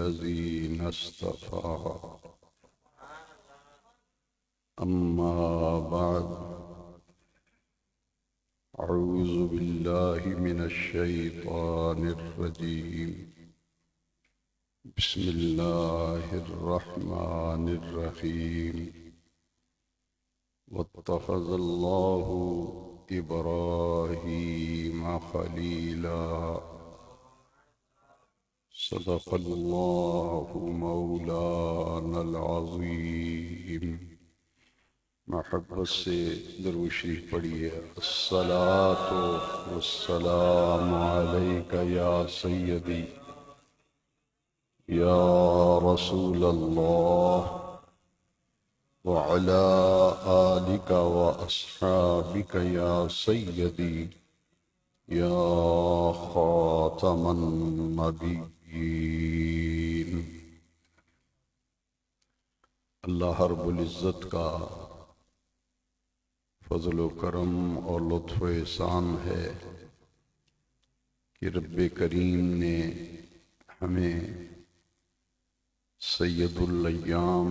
الذين اصطفى أما بعد أعوذ بالله من الشيطان الرجيم بسم الله الرحمن الرحيم واتخذ الله إبراهيم خليلا صدق الله مولانا العظيم. محبت سے درود شریف پڑھیے. الصلاۃ والسلام علیک یا سیدی یا رسول اللہ وعلى آلك وأصحابك يا سيدي يا خاتم النبيين. اللہ رب العزت کا فضل و کرم اور لطف و احسان ہے کہ رب کریم نے ہمیں سید الایام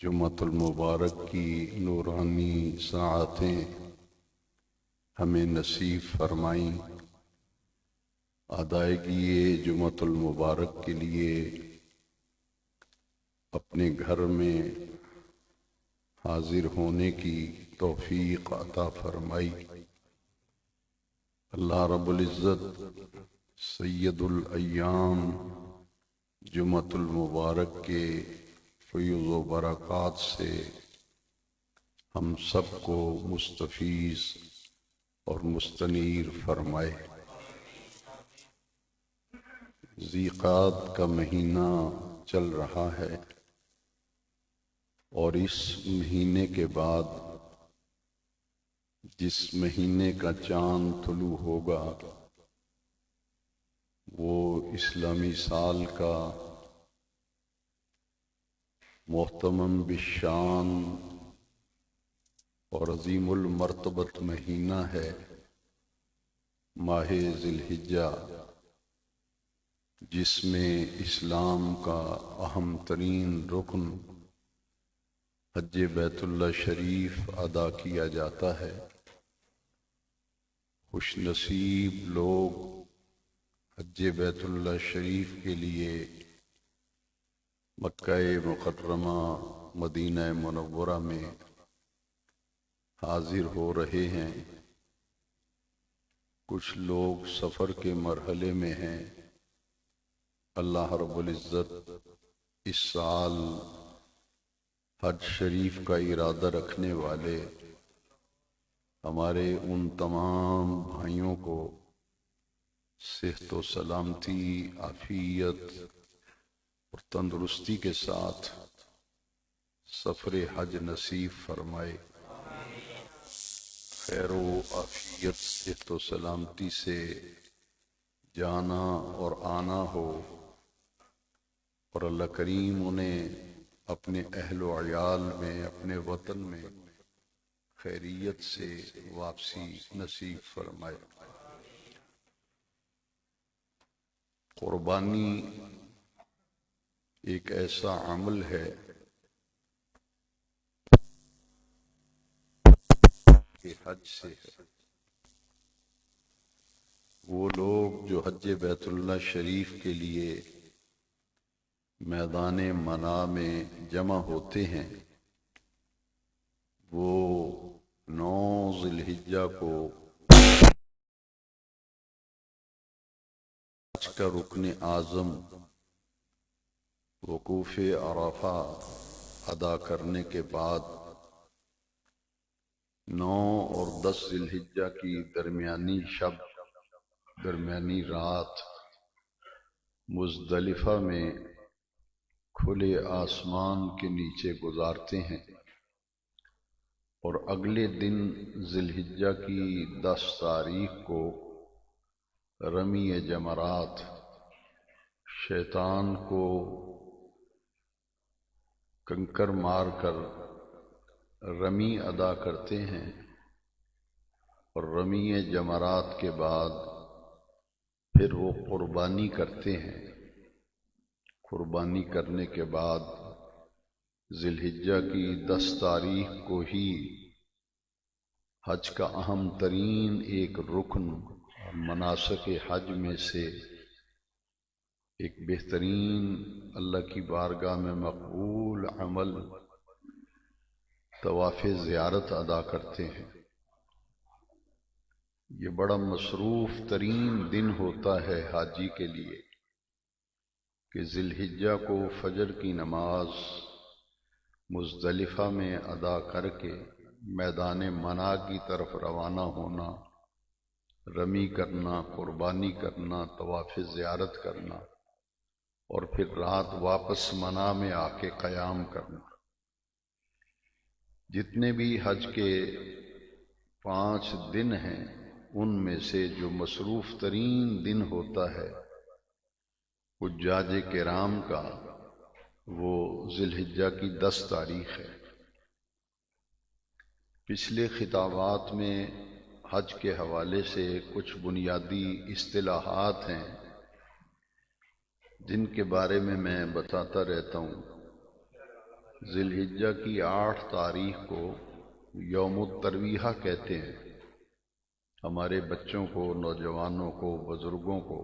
جمعۃ المبارک کی نورانی ساعتیں ہمیں نصیب فرمائیں. ادائیگی جمعۃ المبارک کے لیے اپنے گھر میں حاضر ہونے کی توفیق عطا فرمائی. اللہ رب العزت سید الایام جمعۃ المبارک کے فیض و برکات سے ہم سب کو مستفیض اور مستنیر فرمائے. ذی-قعدہ کا مہینہ چل رہا ہے اور اس مہینے کے بعد جس مہینے کا چاند طلوع ہوگا وہ اسلامی سال کا محتمم بالشان اور عظیم المرتبت مہینہ ہے، ماہ ذی الحجہ، جس میں اسلام کا اہم ترین رکن حج بیت اللہ شریف ادا کیا جاتا ہے. خوش نصیب لوگ حج بیت اللہ شریف کے لیے مکہ مکرمہ مدینہ منورہ میں حاضر ہو رہے ہیں. کچھ لوگ سفر کے مرحلے میں ہیں. اللہ رب العزت اس سال حج شریف کا ارادہ رکھنے والے ہمارے ان تمام بھائیوں کو صحت و سلامتی، عافیت اور تندرستی کے ساتھ سفر حج نصیب فرمائے. خیر و عافیت، صحت و سلامتی سے جانا اور آنا ہو اور اللہ کریم انہیں اپنے اہل و عیال میں، اپنے وطن میں خیریت سے واپسی نصیب فرمائے. قربانی ایک ایسا عمل ہے کہ حج سے ہے. وہ لوگ جو حج بیت اللہ شریف کے لیے میدان منا میں جمع ہوتے ہیں وہ 9 ذی الحجہ کو حج کا رکن اعظم وقوف عرفہ ادا کرنے کے بعد 9 اور 10 ذی الحجہ کی درمیانی شب، درمیانی رات مزدلفہ میں کھلے آسمان کے نیچے گزارتے ہیں اور اگلے دن ذی الحجہ کی 10 تاریخ کو رمی جمرات، شیطان کو کنکر مار کر رمی ادا کرتے ہیں اور رمی جمرات کے بعد پھر وہ قربانی کرتے ہیں. قربانی کرنے کے بعد ذی الحجہ کی 10 تاریخ کو ہی حج کا اہم ترین ایک رکن اور مناسک حج میں سے ایک بہترین اللہ کی بارگاہ میں مقبول عمل طواف زیارت ادا کرتے ہیں۔ یہ بڑا مصروف ترین دن ہوتا ہے حاجی کے لیے کہ ذی الحجہ کو فجر کی نماز مزدلفہ میں ادا کر کے میدان منا کی طرف روانہ ہونا، رمی کرنا، قربانی کرنا، طواف زیارت کرنا اور پھر رات واپس منا میں آ کے قیام کرنا۔ جتنے بھی حج کے 5 دن ہیں ان میں سے جو مصروف ترین دن ہوتا ہے حجاج کرام کا، وہ ذی الحجہ کی 10 تاریخ ہے۔ پچھلے خطابات میں حج کے حوالے سے کچھ بنیادی اصطلاحات ہیں جن کے بارے میں بتاتا رہتا ہوں۔ ذی الحجہ کی 8 تاریخ کو یوم الترویہ کہتے ہیں۔ ہمارے بچوں کو، نوجوانوں کو، بزرگوں کو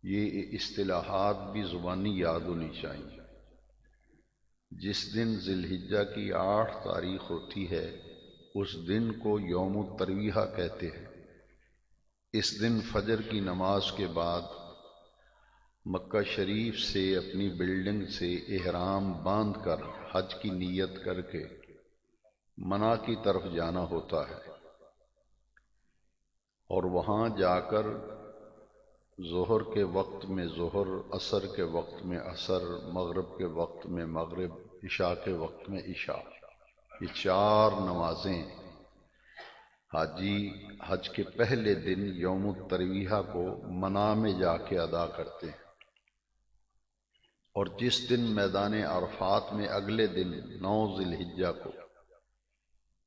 یہ اصطلاحات بھی زبانی یاد ہونی چاہیے۔ جس دن ذی الحجہ کی 8 تاریخ ہوتی ہے اس دن کو یوم الترویہ کہتے ہیں۔ اس دن فجر کی نماز کے بعد مکہ شریف سے اپنی بلڈنگ سے احرام باندھ کر حج کی نیت کر کے منا کی طرف جانا ہوتا ہے اور وہاں جا کر ظہر کے وقت میں ظہر، عصر کے وقت میں عصر، مغرب کے وقت میں مغرب، عشاء کے وقت میں عشاء، یہ 4 نمازیں حاجی حج کے پہلے دن یوم الترویہ کو منا میں جا کے ادا کرتے ہیں۔ اور جس دن میدان عرفات میں اگلے دن 9 ذی الحجہ کو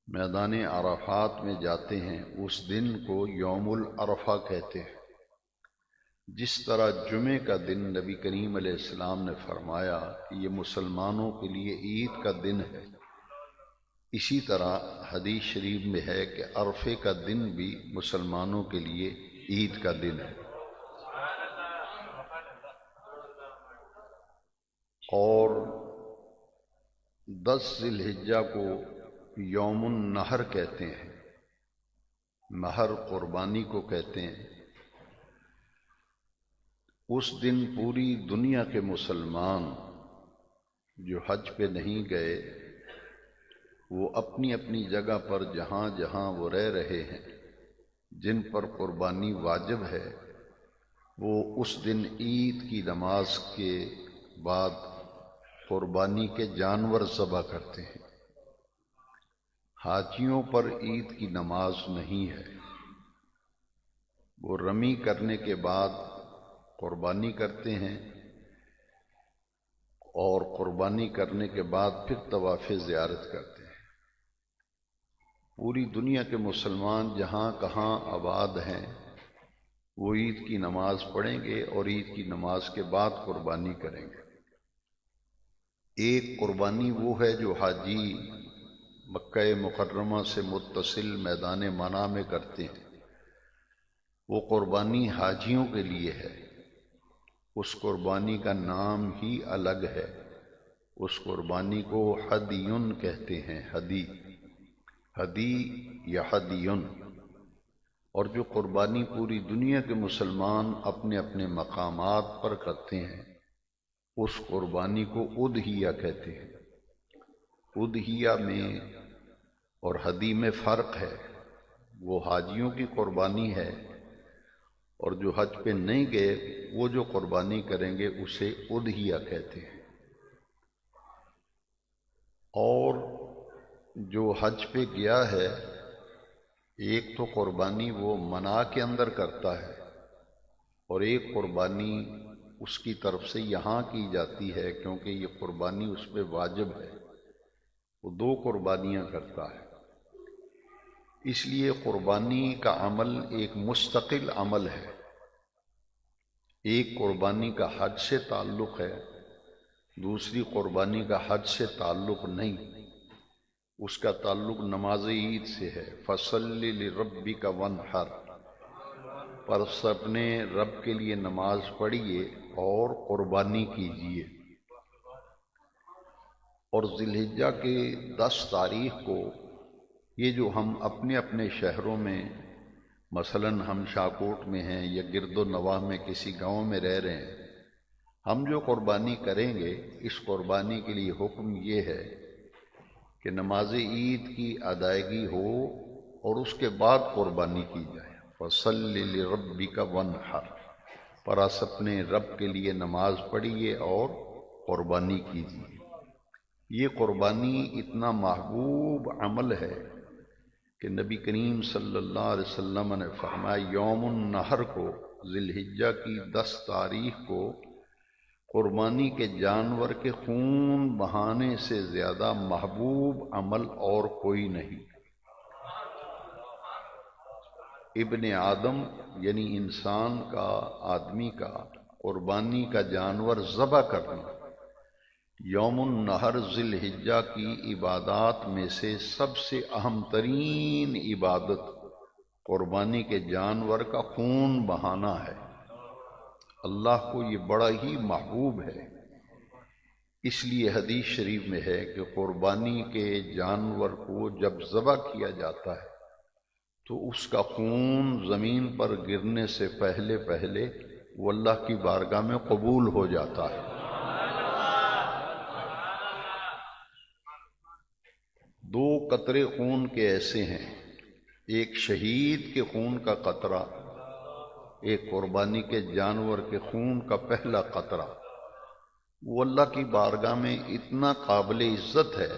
میدان عرفات میں جاتے ہیں، اس دن کو یوم العرفہ کہتے ہیں۔ جس طرح جمعے کا دن نبی کریم علیہ السلام نے فرمایا کہ یہ مسلمانوں کے لیے عید کا دن ہے، اسی طرح حدیث شریف میں ہے کہ عرفے کا دن بھی مسلمانوں کے لیے عید کا دن ہے۔ اور 10 ذی الحجہ کو یوم النحر کہتے ہیں۔ نحر قربانی کو کہتے ہیں۔ اس دن پوری دنیا کے مسلمان جو حج پہ نہیں گئے وہ اپنی اپنی جگہ پر جہاں جہاں وہ رہ رہے ہیں، جن پر قربانی واجب ہے، وہ اس دن عید کی نماز کے بعد قربانی کے جانور ذبح کرتے ہیں۔ حاجیوں پر عید کی نماز نہیں ہے، وہ رمی کرنے کے بعد قربانی کرتے ہیں اور قربانی کرنے کے بعد پھر طواف زیارت کرتے ہیں۔ پوری دنیا کے مسلمان جہاں کہاں آباد ہیں وہ عید کی نماز پڑھیں گے اور عید کی نماز کے بعد قربانی کریں گے۔ ایک قربانی وہ ہے جو حاجی مکہ مکرمہ سے متصل میدان منا میں کرتے ہیں، وہ قربانی حاجیوں کے لیے ہے۔ اس قربانی کا نام ہی الگ ہے، اس قربانی کو ہدیٌ کہتے ہیں، ہدی یا ہدیٌ۔ اور جو قربانی پوری دنیا کے مسلمان اپنے اپنے مقامات پر کرتے ہیں اس قربانی کو اضحیہ کہتے ہیں۔ اضحیہ میں اور ہدی میں فرق ہے، وہ حاجیوں کی قربانی ہے اور جو حج پہ نہیں گئے وہ جو قربانی کریں گے اسے اضحیہ کہتے ہیں۔ اور جو حج پہ گیا ہے ایک تو قربانی وہ منا کے اندر کرتا ہے اور ایک قربانی اس کی طرف سے یہاں کی جاتی ہے، کیونکہ یہ قربانی اس پہ واجب ہے، وہ 2 قربانیاں کرتا ہے۔ اس لیے قربانی کا عمل ایک مستقل عمل ہے۔ ایک قربانی کا حج سے تعلق ہے، دوسری قربانی کا حج سے تعلق نہیں، اس کا تعلق نماز عید سے ہے۔ فَصَلِّ لِرَبِّكَ وَانْحَرْ، پس اپنے رب کے لیے نماز پڑھیے اور قربانی کیجیے۔ اور ذی الحجہ کے 10 تاریخ کو یہ جو ہم اپنے اپنے شہروں میں، مثلاً ہم شاکوٹ میں ہیں یا گرد و نواح میں کسی گاؤں میں رہ رہے ہیں، ہم جو قربانی کریں گے اس قربانی کے لیے حکم یہ ہے کہ نماز عید کی ادائیگی ہو اور اس کے بعد قربانی کی جائے۔ فَصَلِّ لِرَبِّكَ وَانْحَرْ، پس اپنے رب کے لیے نماز پڑھیے اور قربانی کیجیے۔ یہ قربانی اتنا محبوب عمل ہے کہ نبی کریم صلی اللہ علیہ وسلم نے فرمایا یوم النحر کو، ذی الحجہ کی 10 تاریخ کو، قربانی کے جانور کے خون بہانے سے زیادہ محبوب عمل اور کوئی نہیں۔ ابن آدم یعنی انسان کا، آدمی کا قربانی کا جانور ذبح کرنا یوم النحر ذی الحجہ کی عبادات میں سے سب سے اہم ترین عبادت قربانی کے جانور کا خون بہانا ہے۔ اللہ کو یہ بڑا ہی محبوب ہے، اس لیے حدیث شریف میں ہے کہ قربانی کے جانور کو جب ذبح کیا جاتا ہے تو اس کا خون زمین پر گرنے سے پہلے پہلے وہ اللہ کی بارگاہ میں قبول ہو جاتا ہے۔ 2 قطرے خون کے ایسے ہیں، ایک شہید کے خون کا قطرہ، ایک قربانی کے جانور کے خون کا پہلا قطرہ۔ وہ اللہ کی بارگاہ میں اتنا قابل عزت ہے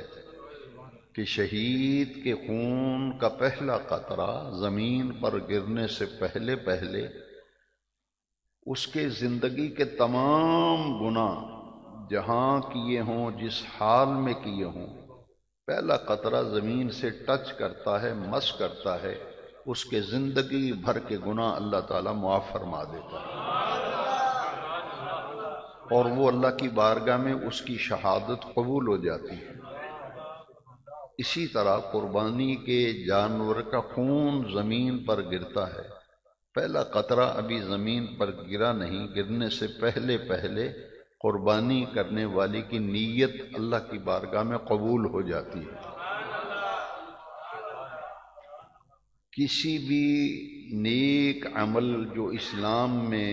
کہ شہید کے خون کا پہلا قطرہ زمین پر گرنے سے پہلے پہلے اس کے زندگی کے تمام گناہ جہاں کیے ہوں، جس حال میں کیے ہوں، پہلا قطرہ زمین سے ٹچ کرتا ہے، مس کرتا ہے، اس کے زندگی بھر کے گناہ اللہ تعالیٰ معاف فرما دیتا ہے، اور وہ اللہ کی بارگاہ میں اس کی شہادت قبول ہو جاتی ہے۔ اسی طرح قربانی کے جانور کا خون زمین پر گرتا ہے، پہلا قطرہ ابھی زمین پر گرا نہیں، گرنے سے پہلے پہلے قربانی کرنے والے کی نیت اللہ کی بارگاہ میں قبول ہو جاتی ہے۔ کسی بھی نیک عمل جو اسلام میں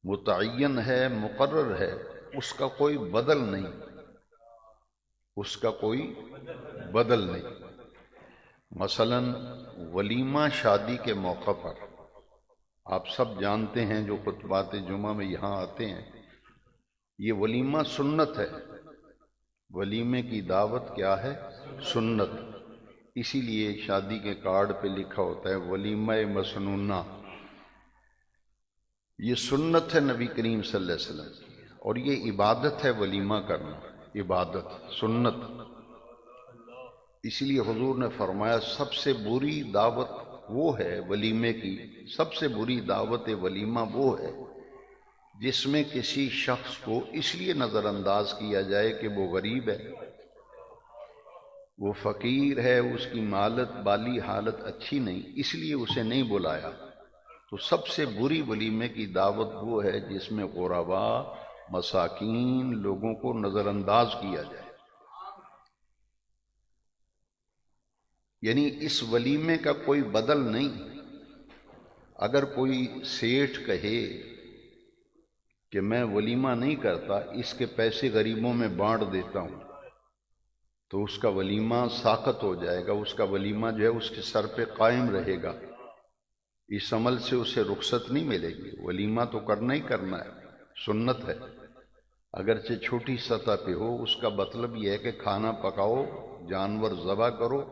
متعین ہے، مقرر ہے، اس کا کوئی بدل نہیں، اس کا کوئی بدل نہیں۔ مثلاً ولیمہ شادی کے موقع پر آپ سب جانتے ہیں، جو خطبات جمعہ میں یہاں آتے ہیں، یہ ولیمہ سنت ہے۔ ولیمے کی دعوت کیا ہے؟ سنت۔ اسی لیے شادی کے کارڈ پہ لکھا ہوتا ہے ولیمہ مسنونہ۔ یہ سنت ہے نبی کریم صلی اللہ علیہ وسلم کی، اور یہ عبادت ہے ولیمہ کرنا، عبادت، سنت۔ اسی لیے حضور نے فرمایا سب سے بری دعوت وہ ہے ولیمے کی، سب سے بری دعوت ولیمہ وہ ہے جس میں کسی شخص کو اس لیے نظر انداز کیا جائے کہ وہ غریب ہے، وہ فقیر ہے، اس کی مالی حالت اچھی نہیں، اس لیے اسے نہیں بلایا۔ تو سب سے بری ولیمے کی دعوت وہ ہے جس میں غرباء، مساکین لوگوں کو نظر انداز کیا جائے۔ یعنی اس ولیمے کا کوئی بدل نہیں۔ اگر کوئی سیٹھ کہے کہ میں ولیمہ نہیں کرتا، اس کے پیسے غریبوں میں بانٹ دیتا ہوں، تو اس کا ولیمہ ساقط ہو جائے گا، اس کا ولیمہ جو ہے اس کے سر پہ قائم رہے گا، اس عمل سے اسے رخصت نہیں ملے گی۔ ولیمہ تو کرنا ہی کرنا ہے، سنت ہے، اگرچہ چھوٹی سطح پہ ہو۔ اس کا مطلب یہ ہے کہ کھانا پکاؤ، جانور ذبح کرو،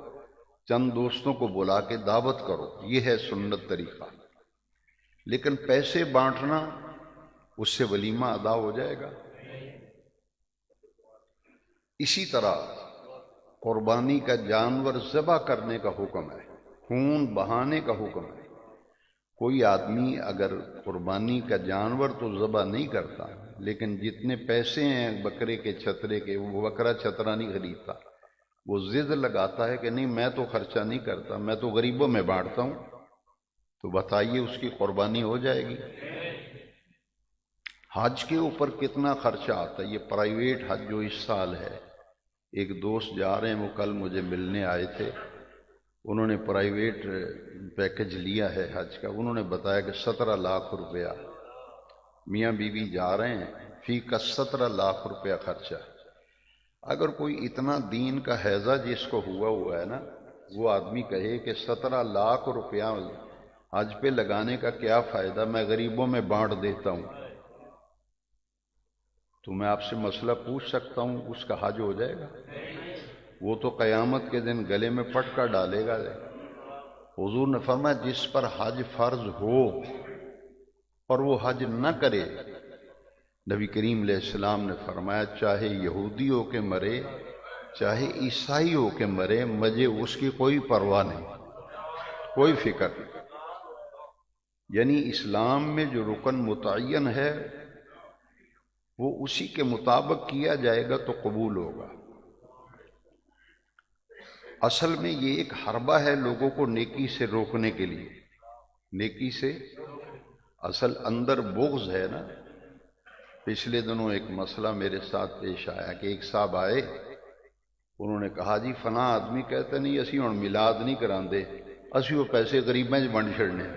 چند دوستوں کو بلا کے دعوت کرو، یہ ہے سنت طریقہ۔ لیکن پیسے بانٹنا، اس سے ولیمہ ادا ہو جائے گا۔ اسی طرح قربانی کا جانور ذبح کرنے کا حکم ہے، خون بہانے کا حکم ہے۔ کوئی آدمی اگر قربانی کا جانور تو ذبح نہیں کرتا، لیکن جتنے پیسے ہیں بکرے کے چھترے کے، وہ بکرا چھترا نہیں خریدتا، وہ ضد لگاتا ہے کہ نہیں میں تو خرچہ نہیں کرتا، میں تو غریبوں میں بانٹتا ہوں، تو بتائیے اس کی قربانی ہو جائے گی؟ حج کے اوپر کتنا خرچہ آتا ہے، یہ پرائیویٹ حج جو اس سال ہے، ایک دوست جا رہے ہیں، وہ کل مجھے ملنے آئے تھے، انہوں نے پرائیویٹ پیکج لیا ہے حج کا، انہوں نے بتایا کہ 17 لاکھ روپیہ میاں بیوی جا رہے ہیں، فی کا 17 لاکھ روپیہ خرچہ۔ اگر کوئی اتنا دین کا حیضہ جس کو ہوا ہے نا، وہ آدمی کہے کہ 17 لاکھ روپیہ حج پہ لگانے کا کیا فائدہ، میں غریبوں میں بانٹ دیتا ہوں، تو میں آپ سے مسئلہ پوچھ سکتا ہوں، اس کا حج ہو جائے گا؟ وہ تو قیامت کے دن گلے میں پٹکا ڈالے گا۔ حضور نے فرمایا جس پر حج فرض ہو اور وہ حج نہ کرے، نبی کریم علیہ السلام نے فرمایا چاہے یہودی ہو کے مرے چاہے عیسائی ہو کے مرے، مجھے اس کی کوئی پرواہ نہیں، کوئی فکر نہیں۔ یعنی اسلام میں جو رکن متعین ہے وہ اسی کے مطابق کیا جائے گا تو قبول ہوگا۔ اصل میں یہ ایک حربہ ہے لوگوں کو نیکی سے روکنے کے لیے، نیکی سے اصل اندر بغض ہے نا۔ پچھلے دنوں ایک مسئلہ میرے ساتھ پیش آیا کہ ایک صاحب آئے، انہوں نے کہا جی فلاں آدمی کہتے نہیں اسی ہن میلاد نہیں کراندے، اسی وہ پیسے غریباں چ ونڈ چھڑنے۔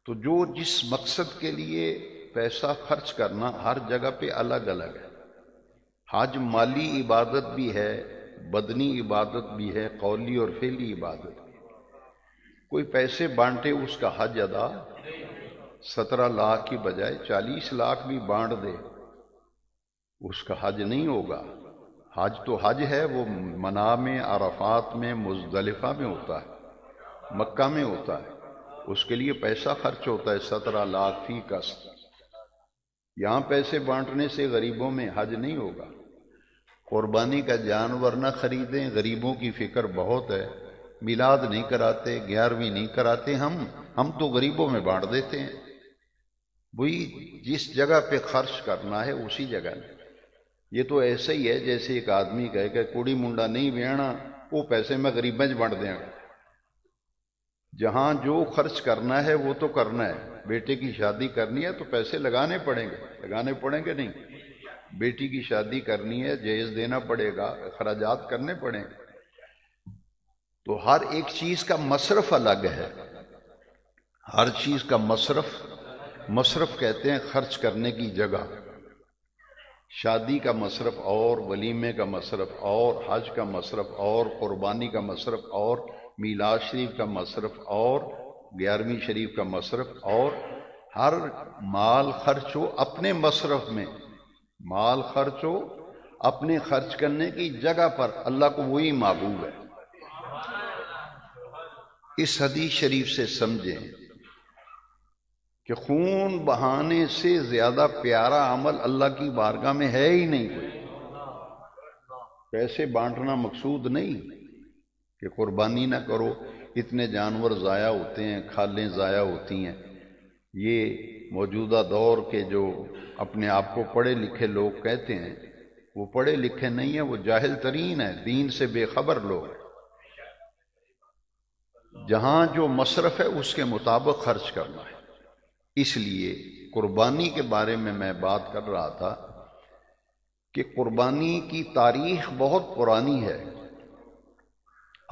تو جو جس مقصد کے لیے پیسہ خرچ کرنا ہر جگہ پہ الگ الگ ہے۔ حج مالی عبادت بھی ہے، بدنی عبادت بھی ہے، قولی اور فعلی عبادت بھی ہے۔ کوئی پیسے بانٹے اس کا حج ادا، 17 لاکھ کی بجائے 40 لاکھ بھی بانٹ دے اس کا حج نہیں ہوگا۔ حج تو حج ہے، وہ منا میں، عرفات میں، مزدلفہ میں ہوتا ہے، مکہ میں ہوتا ہے، اس کے لیے پیسہ خرچ ہوتا ہے 17 لاکھ فی کس۔ یہاں پیسے بانٹنے سے غریبوں میں حج نہیں ہوگا۔ قربانی کا جانور نہ خریدیں، غریبوں کی فکر بہت ہے، میلاد نہیں کراتے، 11ویں نہیں کراتے، ہم تو غریبوں میں بانٹ دیتے ہیں۔ وہی جس جگہ پہ خرچ کرنا ہے اسی جگہ میں۔ یہ تو ایسا ہی ہے جیسے ایک آدمی کہے کہ کڑی منڈا نہیں بیانا، وہ پیسے میں غریبیں چ بانٹ دیا گا۔ جہاں جو خرچ کرنا ہے وہ تو کرنا ہے۔ بیٹے کی شادی کرنی ہے تو پیسے لگانے پڑیں گے نہیں؟ بیٹی کی شادی کرنی ہے، جہیز دینا پڑے گا، اخراجات کرنے پڑیں گے۔ تو ہر ایک چیز کا مصرف الگ ہے، ہر چیز کا مصرف کہتے ہیں خرچ کرنے کی جگہ۔ شادی کا مصرف اور، ولیمے کا مصرف اور، حج کا مصرف اور، قربانی کا مصرف اور، میلاد شریف کا مصرف اور، 11ویں شریف کا مصرف اور۔ ہر مال خرچ ہو اپنے مصرف میں، مال خرچ ہو اپنے خرچ کرنے کی جگہ پر، اللہ کو وہی محبوب ہے۔ اس حدیث شریف سے سمجھیں کہ خون بہانے سے زیادہ پیارا عمل اللہ کی بارگاہ میں ہے ہی نہیں کوئی۔ پیسے بانٹنا مقصود نہیں کہ قربانی نہ کرو، اتنے جانور ضائع ہوتے ہیں، کھالیں ضائع ہوتی ہیں۔ یہ موجودہ دور کے جو اپنے آپ کو پڑھے لکھے لوگ کہتے ہیں، وہ پڑھے لکھے نہیں ہیں، وہ جاہل ترین ہیں، دین سے بے خبر لوگ۔ جہاں جو مصرف ہے اس کے مطابق خرچ کرنا ہے۔ اس لیے قربانی کے بارے میں بات کر رہا تھا کہ قربانی کی تاریخ بہت پرانی ہے۔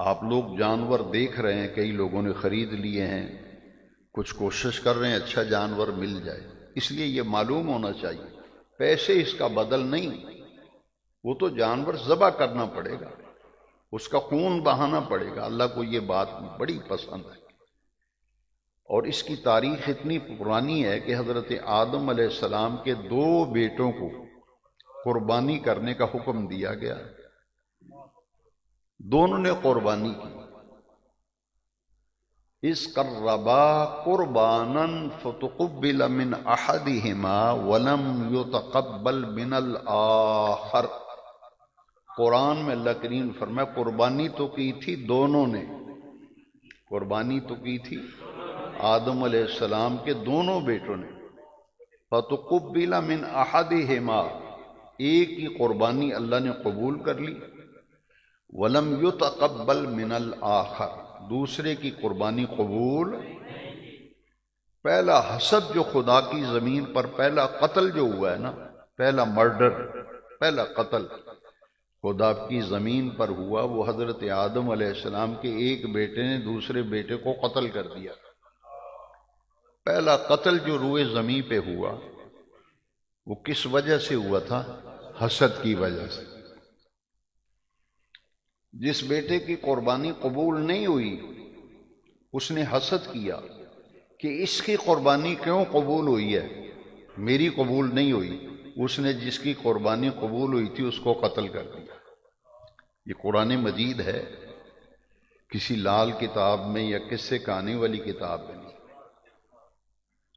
آپ لوگ جانور دیکھ رہے ہیں، کئی لوگوں نے خرید لیے ہیں، کچھ کوشش کر رہے ہیں اچھا جانور مل جائے۔ اس لیے یہ معلوم ہونا چاہیے پیسے اس کا بدل نہیں، وہ تو جانور ذبح کرنا پڑے گا، اس کا خون بہانا پڑے گا۔ اللہ کو یہ بات بڑی پسند ہے۔ اور اس کی تاریخ اتنی پرانی ہے کہ حضرت آدم علیہ السلام کے 2 بیٹوں کو قربانی کرنے کا حکم دیا گیا، دونوں نے قربانی کی۔ اذ قربا قربانا فتقبل من احدهما ولم يتقبل من الآخر۔ قرآن میں اللہ کریم نے فرمایا قربانی تو کی تھی دونوں نے، قربانی تو کی تھی آدم علیہ السلام کے دونوں بیٹوں نے، فَتُقُبِّلَ مِنْ أَحَدِهِمَا، ایک کی قربانی اللہ نے قبول کر لی، وَلَمْ يُتَقَبَّلْ مِنَ الْآخَرِ، دوسرے کی قربانی قبول۔ پہلا حسد جو خدا کی زمین پر پہلا قتل جو ہوا ہے نا، پہلا مرڈر، پہلا قتل خدا کی زمین پر ہوا، وہ حضرت آدم علیہ السلام کے ایک بیٹے نے دوسرے بیٹے کو قتل کر دیا۔ پہلا قتل جو روئے زمین پہ ہوا وہ کس وجہ سے ہوا تھا؟ حسد کی وجہ سے۔ جس بیٹے کی قربانی قبول نہیں ہوئی اس نے حسد کیا کہ اس کی قربانی کیوں قبول ہوئی ہے، میری قبول نہیں ہوئی۔ اس نے جس کی قربانی قبول ہوئی تھی اس کو قتل کر دیا۔ یہ قرآن مجید ہے، کسی لال کتاب میں یا قصے کہانی والی کتاب میں نہیں۔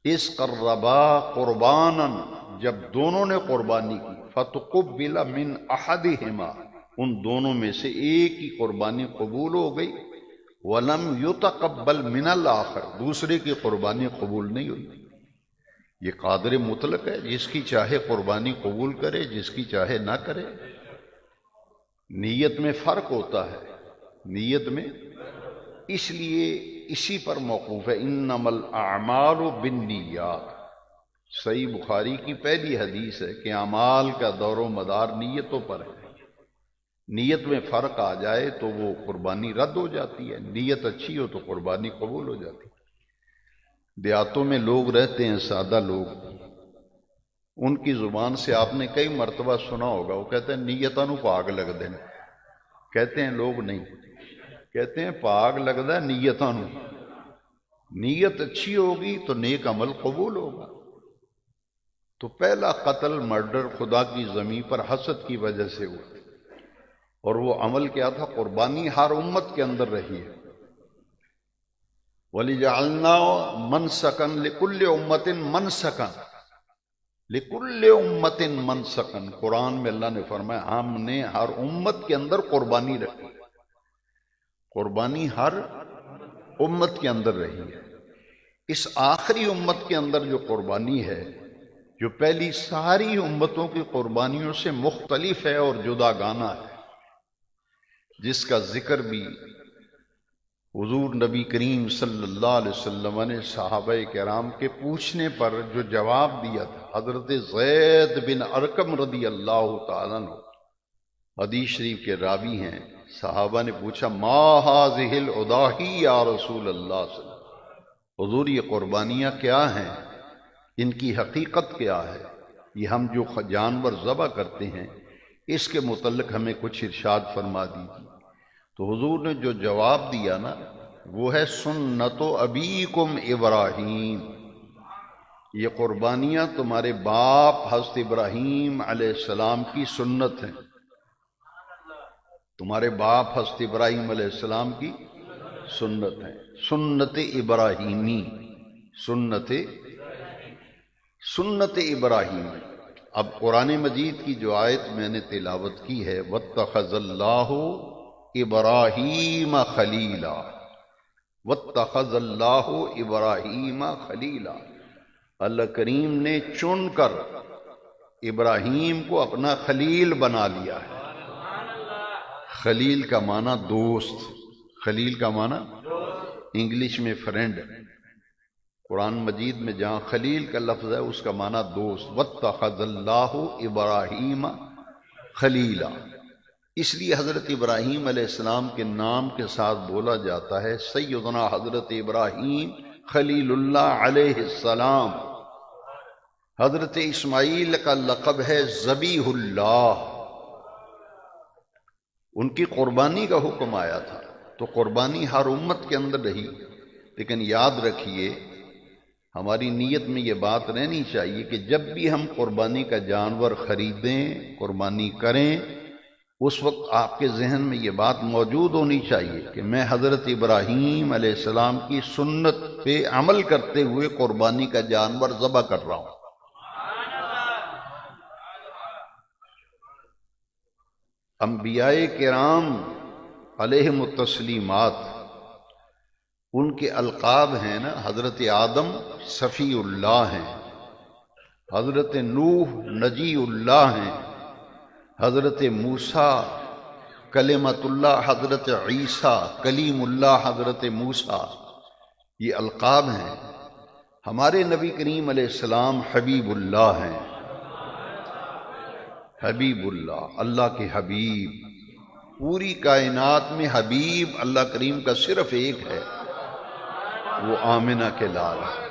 اس قربا قربانا، جب دونوں نے قربانی کی، فتقبل من احدہما، ان دونوں میں سے ایک کی قربانی قبول ہو گئی، ولم یتقبل من الاخر، دوسرے کی قربانی قبول نہیں ہوئی۔ یہ قادر مطلق ہے، جس کی چاہے قربانی قبول کرے، جس کی چاہے نہ کرے۔ نیت میں فرق ہوتا ہے، نیت میں، اس لیے اسی پر موقوف ہے انما الاعمال بالنیات۔ صحیح بخاری کی پہلی حدیث ہے کہ اعمال کا دور و مدار نیتوں پر ہے۔ نیت میں فرق آ جائے تو وہ قربانی رد ہو جاتی ہے، نیت اچھی ہو تو قربانی قبول ہو جاتی ہے۔ دیہاتوں میں لوگ رہتے ہیں، سادہ لوگ، ان کی زبان سے آپ نے کئی مرتبہ سنا ہوگا، وہ کہتے ہیں نیتاں نو پاگ لگ دے، کہتے ہیں لوگ نہیں، کہتے ہیں پاگ لگدا ہے نیتاں نو۔ نیت اچھی ہوگی تو نیک عمل قبول ہوگا۔ تو پہلا قتل مرڈر خدا کی زمین پر حسد کی وجہ سے ہوا، اور وہ عمل کیا تھا؟ قربانی ہر امت کے اندر رہی ہے۔ وَلِجَعَلْنَا مَنْسَكًا لِكُلِّ أُمَّةٍ مَنْسَكًا، لِكُلِّ أُمَّةٍ مَنْسَكًا، قرآن میں اللہ نے فرمایا ہم نے ہر امت کے اندر قربانی رکھی، قربانی ہر امت کے اندر رہی ہے۔ اس آخری امت کے اندر جو قربانی ہے، جو پہلی ساری امتوں کی قربانیوں سے مختلف ہے اور جدا گانا ہے، جس کا ذکر بھی حضور نبی کریم صلی اللہ علیہ وسلم نے صحابہ کرام کے پوچھنے پر جو جواب دیا تھا، حضرت زید بن ارقم رضی اللہ تعالیٰ عنہ حدیث شریف کے راوی ہیں، صحابہ نے پوچھا ما هذه الاضاحی یا رسول اللہ صلی اللہ علیہ وسلم، حضور یہ قربانیاں کیا ہیں، ان کی حقیقت کیا ہے، یہ ہم جو جانور ذبح کرتے ہیں اس کے متعلق ہمیں کچھ ارشاد فرما دیجیے۔ تو حضور نے جو جواب دیا نا وہ ہے سنت ابیکم ابراہیم، یہ قربانیاں تمہارے باپ حضرت ابراہیم علیہ السلام کی سنت ہیں، تمہارے باپ حضرت ابراہیم علیہ السلام کی سنت ہیں، سنت ابراہیمی، سنت ابراہیم۔ اب قرآن مجید کی جو آیت میں نے تلاوت کی ہے وَاتَّخَذَ اللَّهُ ابراہیم خلیلا، وَاتَّخَذَ اللَّهُ ابراہیم خلیلا، اللہ کریم نے چن کر ابراہیم کو اپنا خلیل بنا لیا ہے۔ خلیل کا معنی دوست، خلیل کا معنی انگلش میں فرینڈ، قرآن مجید میں جہاں خلیل کا لفظ ہے اس کا معنی دوست، وَاتَّخَذَ اللَّهُ ابراہیم خلیلا۔ اس لیے حضرت ابراہیم علیہ السلام کے نام کے ساتھ بولا جاتا ہے سیدنا حضرت ابراہیم خلیل اللہ علیہ السلام۔ حضرت اسماعیل کا لقب ہے ذبیح اللہ، ان کی قربانی کا حکم آیا تھا، تو قربانی ہر امت کے اندر رہی۔ لیکن یاد رکھیے ہماری نیت میں یہ بات رہنی چاہیے کہ جب بھی ہم قربانی کا جانور خریدیں، قربانی کریں، اس وقت آپ کے ذہن میں یہ بات موجود ہونی چاہیے کہ میں حضرت ابراہیم علیہ السلام کی سنت پہ عمل کرتے ہوئے قربانی کا جانور ذبح کر رہا ہوں۔ انبیاء کرام علیہم التسلیمات، ان کے القاب ہیں نا، حضرت آدم صفی اللہ ہیں، حضرت نوح نجی اللہ ہیں، حضرت موسیٰ کلمت اللہ، حضرت عیسیٰ کلیم اللہ، حضرت موسیٰ، یہ القاب ہیں۔ ہمارے نبی کریم علیہ السلام حبیب اللہ ہیں، حبیب اللہ، اللہ کے حبیب۔ پوری کائنات میں حبیب اللہ کریم کا صرف ایک ہے، وہ آمنہ کے لال ہے۔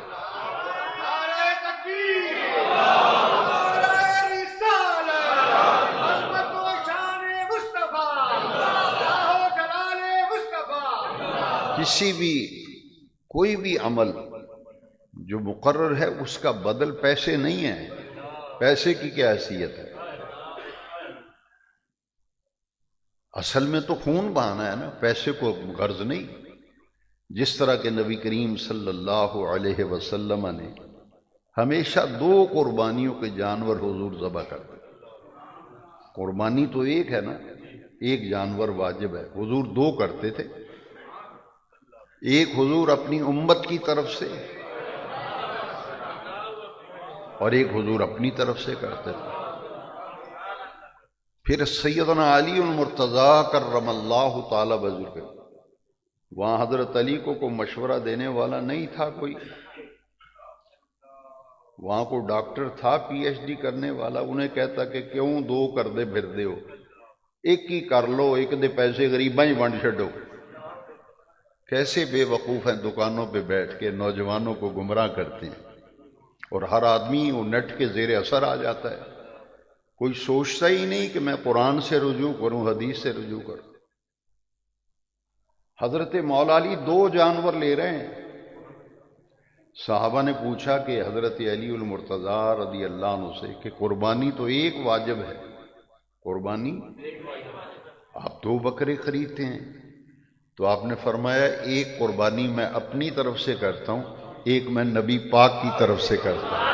کسی بھی کوئی بھی عمل جو مقرر ہے اس کا بدل پیسے نہیں ہے، پیسے کی کیا حیثیت ہے؟ اصل میں تو خون بہانا ہے نا، پیسے کو غرض نہیں۔ جس طرح کہ نبی کریم صلی اللہ علیہ وسلم نے ہمیشہ 2 قربانیوں کے جانور حضور ذبح کرتے۔ قربانی تو ایک ہے نا، ایک جانور واجب ہے، حضور 2 کرتے تھے۔ ایک حضور اپنی امت کی طرف سے اور ایک حضور اپنی طرف سے کرتے تھے۔ پھر سیدنا علی المرتضیٰ کرم اللہ تعالی وجہہ، وہاں حضرت علی کو مشورہ دینے والا نہیں تھا کوئی، وہاں کو ڈاکٹر تھا پی ایچ ڈی کرنے والا، انہیں کہتا کہ کیوں 2 کر دے پھر دے ہو، ایک ہی کر لو، ایک دے پیسے غریباں ہی ونڈ چھڈو۔ کیسے بے وقوف ہیں، دکانوں پہ بیٹھ کے نوجوانوں کو گمراہ کرتے ہیں، اور ہر آدمی وہ نیٹ کے زیر اثر آ جاتا ہے، کوئی سوچتا ہی نہیں کہ میں قرآن سے رجوع کروں، حدیث سے رجوع کروں۔ حضرت مولا علی 2 جانور لے رہے ہیں، صحابہ نے پوچھا کہ حضرت علی المرتضیٰ رضی اللہ عنہ سے کہ قربانی تو ایک واجب ہے، قربانی آپ 2 بکرے خریدتے ہیں، تو آپ نے فرمایا ایک قربانی میں اپنی طرف سے کرتا ہوں، ایک میں نبی پاک کی طرف سے کرتا ہوں۔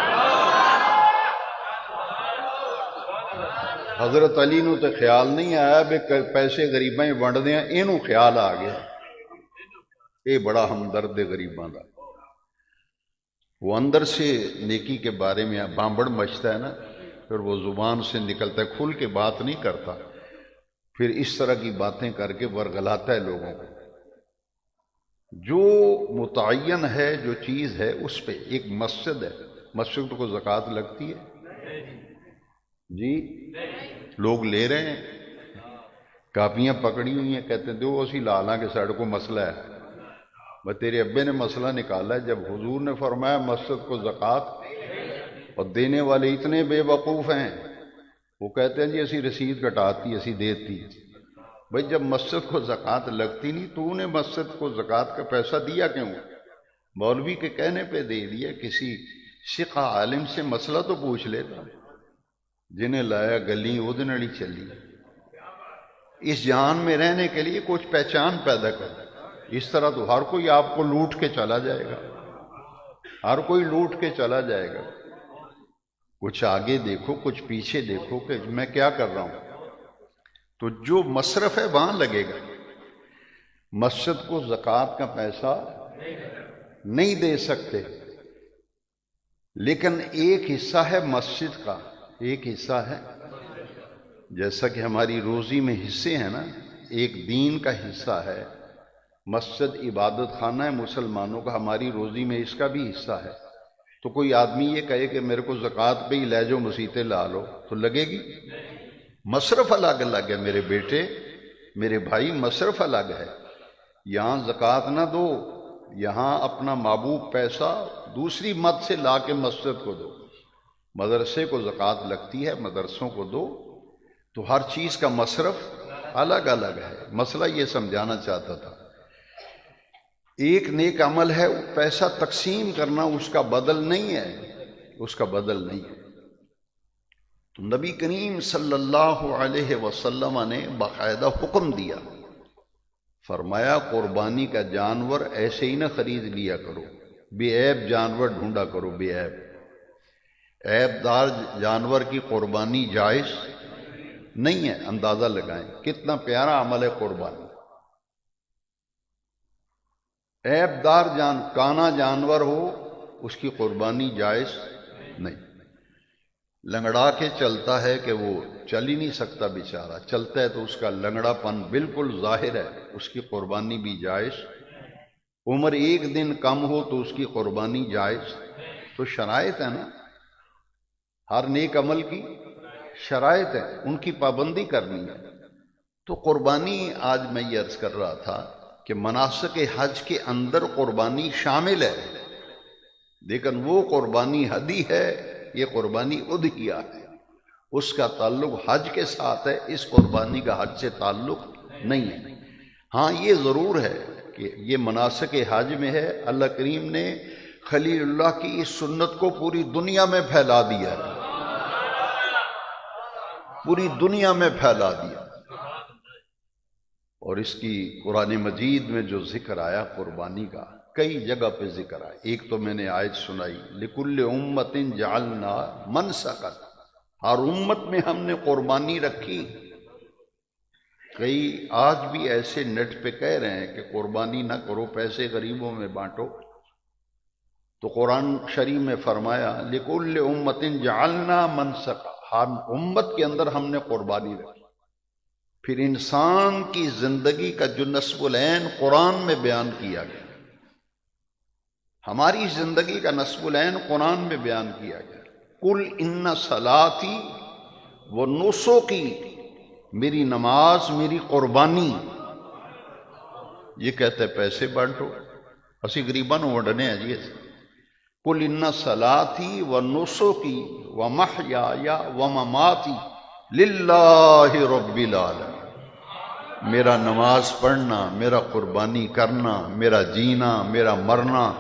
حضرت علی نو تو خیال نہیں آیا بے پیسے غریباں ہی ونڈ دیاں، اینوں خیال آ گیا، اے بڑا ہمدرد غریباں دا۔ وہ اندر سے نیکی کے بارے میں بامبڑ مچتا ہے نا، پھر وہ زبان سے نکلتا ہے، کھل کے بات نہیں کرتا، پھر اس طرح کی باتیں کر کے ورگلاتا ہے لوگوں کو۔ جو متعین ہے، جو چیز ہے، اس پہ ایک مسجد ہے، مسجد کو زکوٰۃ لگتی ہے جی، لوگ لے رہے ہیں، کاپیاں پکڑی ہوئی ہیں، کہتے ہیں دو اسی لا لاں کہ ساڑھے کو مسئلہ ہے۔ بس تیرے ابے نے مسئلہ نکالا ہے، جب حضور نے فرمایا مسجد کو زکوٰۃ، اور دینے والے اتنے بے وقوف ہیں، وہ کہتے ہیں جی اسی رسید کٹاتی، اسی دیتی۔ بھئی جب مسجد کو زکوٰۃ لگتی نہیں، تو نے مسجد کو زکوٰۃ کا پیسہ دیا کیوں؟ مولوی کے کہنے پہ دے دیا، کسی ثقہ عالم سے مسئلہ تو پوچھ لیتا، جنہیں لایا گلی وہ نڑی چلی۔ اس جہان میں رہنے کے لیے کچھ پہچان پیدا کر، اس طرح تو ہر کوئی آپ کو لوٹ کے چلا جائے گا، ہر کوئی لوٹ کے چلا جائے گا۔ کچھ آگے دیکھو، کچھ پیچھے دیکھو کہ میں کیا کر رہا ہوں، تو جو مصرف ہے وہاں لگے گا۔ مسجد کو زکوٰۃ کا پیسہ نہیں دے سکتے، لیکن ایک حصہ ہے مسجد کا، ایک حصہ ہے، جیسا کہ ہماری روزی میں حصے ہیں نا، ایک دین کا حصہ ہے، مسجد عبادت خانہ ہے مسلمانوں کا، ہماری روزی میں اس کا بھی حصہ ہے۔ تو کوئی آدمی یہ کہے کہ میرے کو زکوٰۃ پہ ہی لے جاؤ، مسیطیں لا لو، تو لگے گی؟ مصرف الگ الگ ہے میرے بیٹے، میرے بھائی، مصرف الگ ہے۔ یہاں زکوٰۃ نہ دو، یہاں اپنا محبوب پیسہ دوسری مد سے لا کے مسجد کو دو۔ مدرسے کو زکوٰۃ لگتی ہے، مدرسوں کو دو، تو ہر چیز کا مصرف الگ الگ ہے۔ مسئلہ یہ سمجھانا چاہتا تھا، ایک نیک عمل ہے، پیسہ تقسیم کرنا، اس کا بدل نہیں ہے، اس کا بدل نہیں ہے۔ تو نبی کریم صلی اللہ علیہ وسلم نے باقاعدہ حکم دیا، فرمایا قربانی کا جانور ایسے ہی نہ خرید لیا کرو، بے عیب جانور ڈھونڈا کرو، بے عیب۔ عیب دار جانور کی قربانی جائز نہیں ہے، اندازہ لگائیں کتنا پیارا عمل ہے قربانی۔ عیب دار کانا جانور ہو اس کی قربانی جائز نہیں۔ لنگڑا کے چلتا ہے کہ وہ چل ہی نہیں سکتا بیچارہ، چلتا ہے تو اس کا لنگڑا پن بالکل ظاہر ہے، اس کی قربانی بھی جائز۔ عمر ایک دن کم ہو تو اس کی قربانی جائز۔ تو شرائط ہے نا، ہر نیک عمل کی شرائط ہے، ان کی پابندی کرنی ہے۔ تو قربانی، آج میں یہ عرض کر رہا تھا کہ مناسک حج کے اندر قربانی شامل ہے، لیکن وہ قربانی ہدی ہے، یہ قربانی اضحیہ ہے، اس کا تعلق حج کے ساتھ ہے، اس قربانی کا حج سے تعلق نہیں ہے۔ ہاں یہ ضرور ہے کہ یہ مناسک حج میں ہے، اللہ کریم نے خلیل اللہ کی اس سنت کو پوری دنیا میں پھیلا دیا ہے، پوری دنیا میں پھیلا دیا۔ اور اس کی قرآن مجید میں جو ذکر آیا قربانی کا، کئی جگہ پہ ذکر آیا۔ ایک تو میں نے آیت سنائی، لِكُلِّ أُمَّةٍ جَعَلْنَا مَنْسَكًا، ہر امت میں ہم نے قربانی رکھی۔ کئی آج بھی ایسے نیٹ پہ کہہ رہے ہیں کہ قربانی نہ کرو، پیسے غریبوں میں بانٹو۔ تو قرآن شریف میں فرمایا لِكُلِّ أُمَّةٍ جَعَلْنَا مَنْسَكًا، ہر امت کے اندر ہم نے قربانی رکھی۔ پھر انسان کی زندگی کا جو نصب العین قرآن میں بیان کیا گیا، ہماری زندگی کا نصب العین قرآن میں بیان کیا گیا۔ قُلْ إِنَّ صَلَاتِي وَنُسُكِي، میری نماز، میری قربانی۔ یہ کہتے پیسے بانٹو، اسی غریباں نوں وڈنے ہیں جی۔ قُلْ إِنَّ صَلَاتِي وَنُسُكِي وَمَحْيَايَ وَمَمَاتِي لِلَّهِ رَبِّ الْعَالَمِينَ، میرا نماز پڑھنا، میرا قربانی کرنا، میرا جینا، میرا مرنا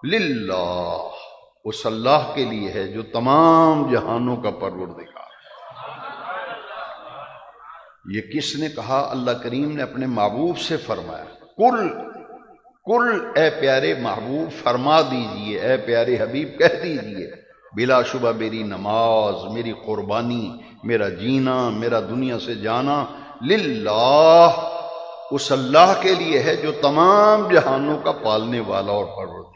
للہ، اس اللہ کے لیے ہے جو تمام جہانوں کا پروردگار ہے۔ یہ کس نے کہا؟ اللہ کریم نے اپنے محبوب سے فرمایا، کل اے پیارے محبوب فرما دیجئے، اے پیارے حبیب کہہ دیجئے، بلا شبہ میری نماز، میری قربانی، میرا جینا، میرا دنیا سے جانا للہ، اس اللہ کے لیے ہے جو تمام جہانوں کا پالنے والا اور پروردگار۔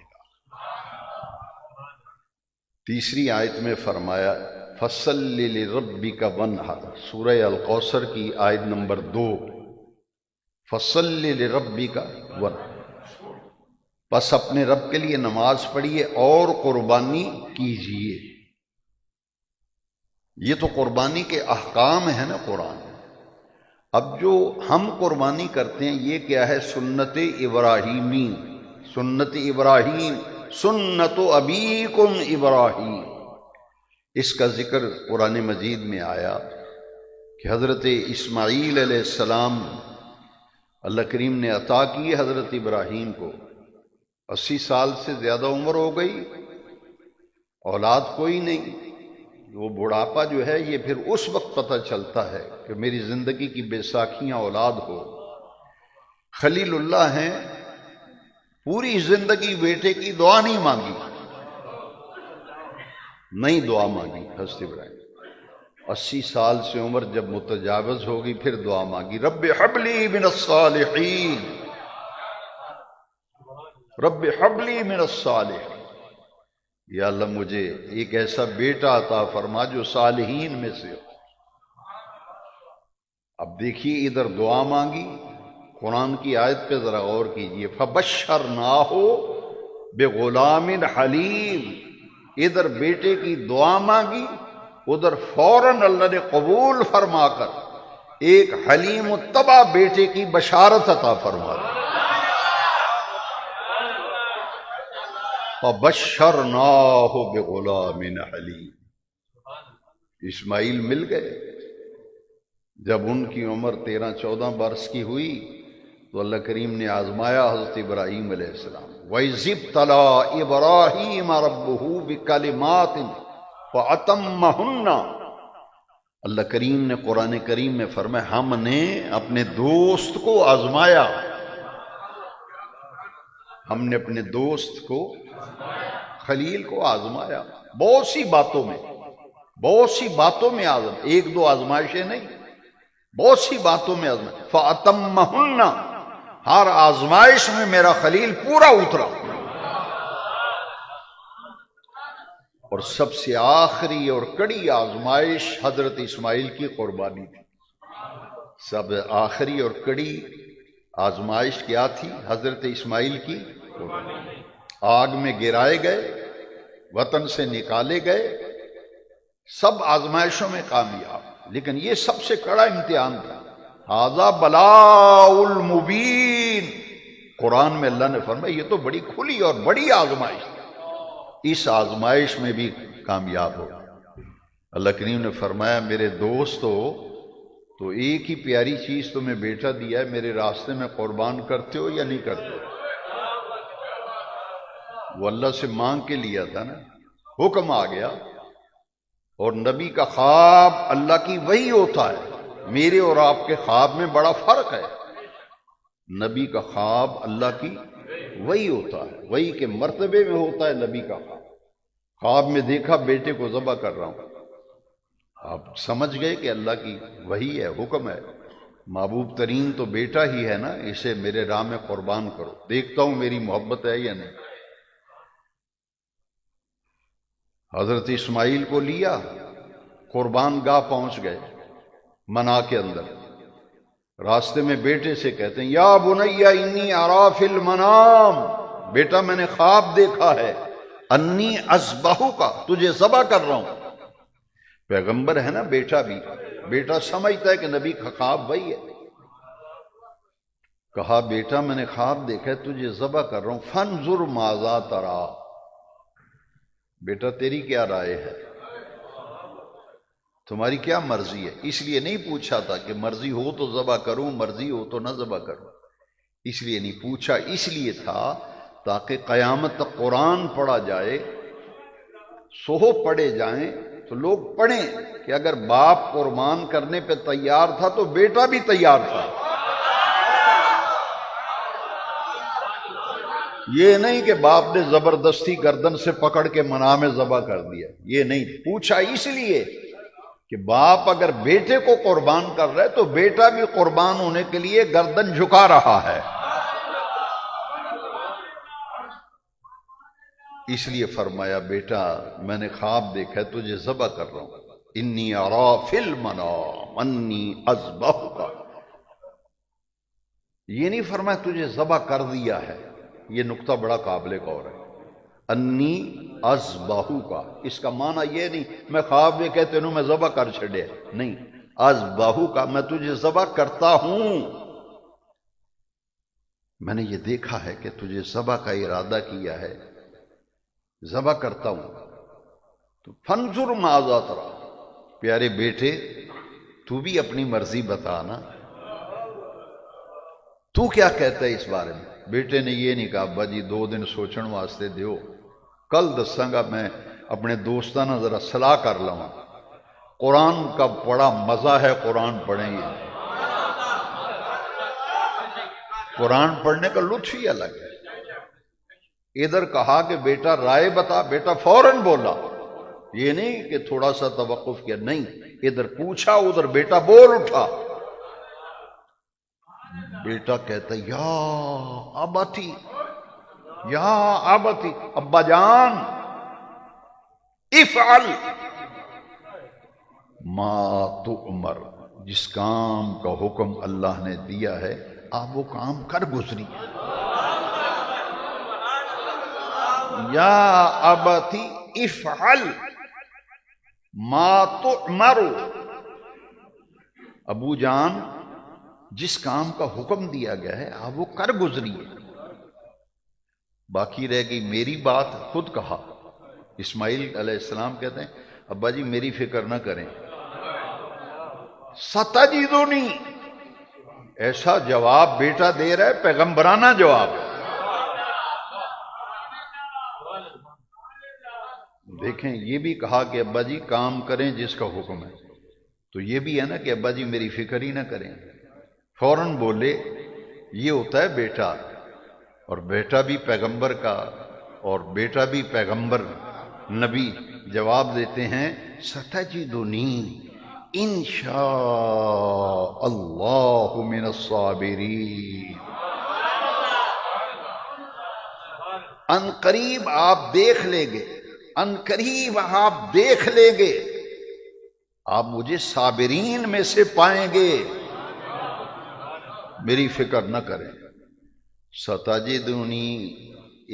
تیسری آیت میں فرمایا فَصَلِّ لِرَبِّكَ وَانْحَرْ، سورہ الکوثر کی آیت نمبر 2، فَصَلِّ لِرَبِّكَ وَانْحَرْ، بس اپنے رب کے لیے نماز پڑھیے اور قربانی کیجیے۔ یہ تو قربانی کے احکام ہیں نا قرآن۔ اب جو ہم قربانی کرتے ہیں یہ کیا ہے؟ سنت ابراہیمی، سنت ابراہیم، سنت ابیکم ابراہیم، اس کا ذکر قرآن مجید میں آیا کہ حضرت اسماعیل علیہ السلام اللہ کریم نے عطا کی حضرت ابراہیم کو، 80 سال سے زیادہ عمر ہو گئی، اولاد کوئی نہیں۔ وہ بڑھاپا جو ہے یہ پھر اس وقت پتہ چلتا ہے کہ میری زندگی کی بے ساکھیاں اولاد ہو۔ خلیل اللہ ہیں، پوری زندگی بیٹے کی دعا نہیں مانگی، نہیں دعا مانگی حضرت ابراہیم۔ 80 سال سے عمر جب متجاوز ہوگی پھر دعا مانگی، رب ہب لی من الصالحین، رب حب لی من الصالحین، یا اللہ مجھے ایک ایسا بیٹا عطا فرما جو صالحین میں سے ہو۔ اب دیکھیے ادھر دعا مانگی، قرآن کی آیت پہ ذرا غور کیجیے، فَبَشَّرْنَاهُ بِغُلَامٍ حَلِيمٍ، ادھر بیٹے کی دعا مانگی، ادھر فوراً اللہ نے قبول فرما کر ایک حلیم الطبع بیٹے کی بشارت عطا فرما دی۔ فَبَشَّرْنَاهُ بِغُلَامٍ حَلِيمٍ، اسماعیل مل گئے۔ جب ان کی عمر 13-14 برس کی ہوئی تو اللہ کریم نے آزمایا حضرت ابراہیم علیہ السلام، وَإِذِ ابْتَلَىٰ إِبْرَاهِيمَ رَبُّهُ بِكَلِمَاتٍ فَأَتَمَّهُنَّ، اللہ کریم نے قرآن کریم میں فرمایا ہم نے اپنے دوست کو آزمایا، ہم نے اپنے دوست کو خلیل کو آزمایا، بہت سی باتوں میں آزم، ایک دو آزمائشیں نہیں، بہت سی باتوں میں فَأَتَمَّهُنَّ، ہر آزمائش میں میرا خلیل پورا اترا. اور سب سے آخری اور کڑی آزمائش حضرت اسماعیل کی قربانی تھی. سب آخری اور کڑی آزمائش کیا تھی؟ حضرت اسماعیل کی قربانی. آگ میں گرائے گئے، وطن سے نکالے گئے، سب آزمائشوں میں کامیاب، لیکن یہ سب سے کڑا امتحان تھا. ھذا بلاء المبین. قرآن میں اللہ نے فرمایا یہ تو بڑی کھلی اور بڑی آزمائش تھی، اس آزمائش میں بھی کامیاب ہو. اللہ کریم نے فرمایا میرے دوستو، تو ایک ہی پیاری چیز تمہیں بیٹا دیا ہے، میرے راستے میں قربان کرتے ہو یا نہیں کرتے ہو؟ وہ اللہ سے مانگ کے لیا تھا نا، حکم آ گیا. اور نبی کا خواب اللہ کی وحی ہوتا ہے. میرے اور آپ کے خواب میں بڑا فرق ہے. نبی کا خواب اللہ کی وحی ہوتا ہے، وحی کے مرتبے میں ہوتا ہے نبی کا خواب. خواب میں دیکھا بیٹے کو ذبح کر رہا ہوں، آپ سمجھ گئے کہ اللہ کی وحی ہے، حکم ہے. محبوب ترین تو بیٹا ہی ہے نا، اسے میرے راہ میں قربان کرو، دیکھتا ہوں میری محبت ہے یا نہیں. حضرت اسماعیل کو لیا، قربان گاہ پہنچ گئے. منا کے اندر راستے میں بیٹے سے کہتے ہیں یا بنی انی اری فی المنام، بیٹا میں نے خواب دیکھا ہے، انی اذبحک، تجھے ذبح کر رہا ہوں. پیغمبر ہے نا بیٹا بھی، بیٹا سمجھتا ہے کہ نبی کا خواب وہی ہے. کہا بیٹا میں نے خواب دیکھا ہے، تجھے ذبح کر رہا ہوں. فانظر ماذا تری، بیٹا تیری کیا رائے ہے، تمہاری کیا مرضی ہے. اس لیے نہیں پوچھا تھا کہ مرضی ہو تو ذبح کروں، مرضی ہو تو نہ ذبح کروں. اس لیے نہیں پوچھا، اس لیے تھا تاکہ قیامت تک قرآن پڑھا جائے، صحف پڑھے جائیں تو لوگ پڑھیں کہ اگر باپ قربان کرنے پہ تیار تھا تو بیٹا بھی تیار تھا. یہ نہیں کہ باپ نے زبردستی گردن سے پکڑ کے منا میں ذبح کر دیا. یہ نہیں پوچھا، اس لیے کہ باپ اگر بیٹے کو قربان کر رہا ہے تو بیٹا بھی قربان ہونے کے لیے گردن جھکا رہا ہے. اس لیے فرمایا بیٹا میں نے خواب دیکھا ہے، تجھے ذبح کر رہا ہوں. انی اری فی المنام انی اذبحک. یہ نہیں فرمایا تجھے ذبح کر دیا ہے، یہ نقطہ بڑا قابل غور ہے. انی اذبحک، اس کا معنی یہ نہیں میں خواب میں کہتے ہوں میں ذبح کر چھڑے، نہیں. اذبحک میں تجھے ذبح کرتا ہوں. میں نے یہ دیکھا ہے کہ تجھے ذبح کا ارادہ کیا ہے، ذبح کرتا ہوں. تو فانظر ماذا تری، پیارے بیٹے تو بھی اپنی مرضی بتا نا، تو کیا کہتا ہے اس بارے میں. بیٹے نے یہ نہیں کہا ابا جی 2 دن سوچن واسطے دیو، کل دساں گا، میں اپنے دوستانہ ذرا صلاح کر لوں. قرآن کا بڑا مزہ ہے، قرآن پڑھیں گے، قرآن پڑھنے کا لطف ہی الگ ہے. ادھر کہا کہ بیٹا رائے بتا، بیٹا فوراً بولا. یہ نہیں کہ تھوڑا سا توقف کیا، نہیں، ادھر پوچھا ادھر بیٹا بول اٹھا. بیٹا کہتا یا ابتی، یا ابتی، ابا جان افعل ما تؤمر، جس کام کا حکم اللہ نے دیا ہے آپ وہ کام کر گزری. یا ابتی افعل ما تؤمر، ابو جان جس کام کا حکم دیا گیا ہے آپ وہ کر گزریے. باقی رہ گئی میری بات. خود کہا اسماعیل علیہ السلام کہتے ہیں ابا جی میری فکر نہ کریں، ستجدنی، ایسا جواب بیٹا دے رہا ہے، پیغمبرانہ جواب. دیکھیں یہ بھی کہا کہ ابا جی کام کریں جس کا حکم ہے، تو یہ بھی ہے نا کہ ابا جی میری فکر ہی نہ کریں. فوراً بولے. یہ ہوتا ہے بیٹا، اور بیٹا بھی پیغمبر کا اور بیٹا بھی پیغمبر نبی جواب دیتے ہیں ستجدنی، انشاء اللہ من الصابرین. ان قریب آپ دیکھ لیں گے، ان قریب آپ دیکھ لیں گے، آپ مجھے صابرین میں سے پائیں گے. میری فکر نہ کریں. ستجدونی